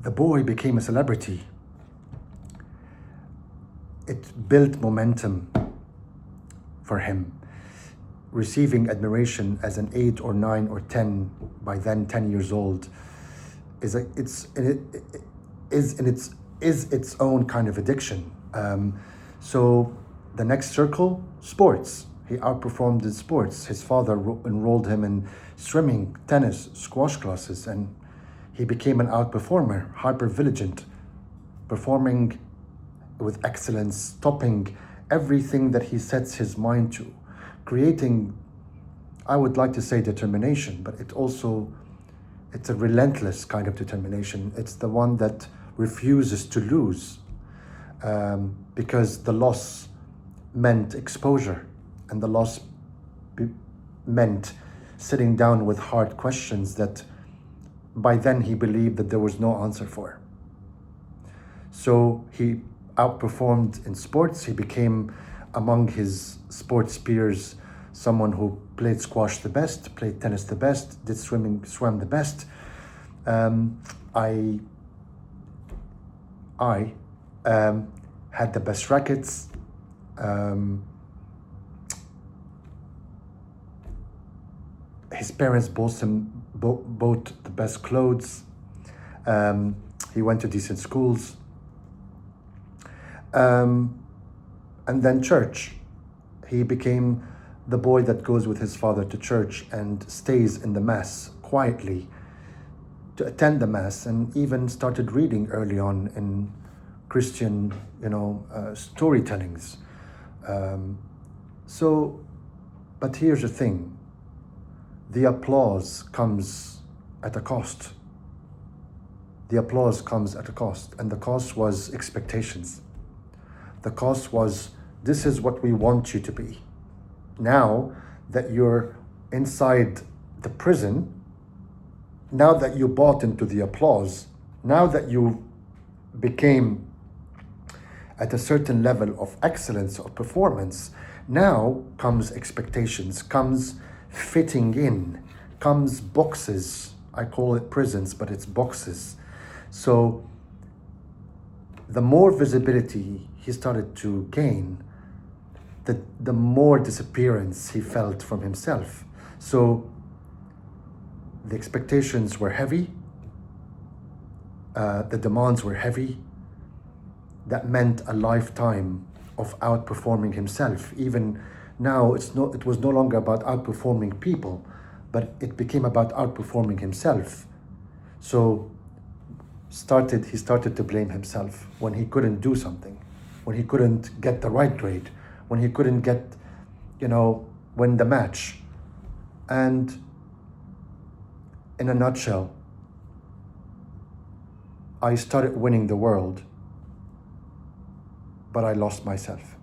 the boy became a celebrity. It built momentum for him, receiving admiration as an 8 or 9 or 10, by then 10 years old, is its own kind of addiction. So the next circle, sports. He outperformed in sports. His father enrolled him in swimming, tennis, squash classes, and he became an outperformer, hyper-vigilant, performing with excellence, topping everything that he sets his mind to, creating, I would like to say, determination, but it's a relentless kind of determination. It's the one that refuses to lose, because the loss meant exposure, and the loss meant sitting down with hard questions that by then he believed that there was no answer for. So he outperformed in sports. He became, among his sports peers, someone who played squash the best, played tennis the best, did swam the best. I had the best rackets. His parents bought him the best clothes. He went to decent schools. And then church. He became the boy that goes with his father to church and stays in the mass quietly to attend the mass, and even started reading early on in Christian, storytellings. But here's the thing. The applause comes at a cost. The applause comes at a cost, and the cost was expectations. The cost was, this is what we want you to be. Now that you're inside the prison, now that you bought into the applause, now that you became at a certain level of excellence or performance, now comes expectations, comes fitting in, comes boxes. I call it prisons, but it's boxes. So the more visibility he started to gain, the more disappearance he felt from himself. So the expectations were heavy, the demands were heavy. That meant a lifetime of outperforming himself. Even now, it was no longer about outperforming people, but it became about outperforming himself. So he started to blame himself when he couldn't do something, when he couldn't get the right grade, when he couldn't win the match. And in a nutshell, I started winning the world, but I lost myself.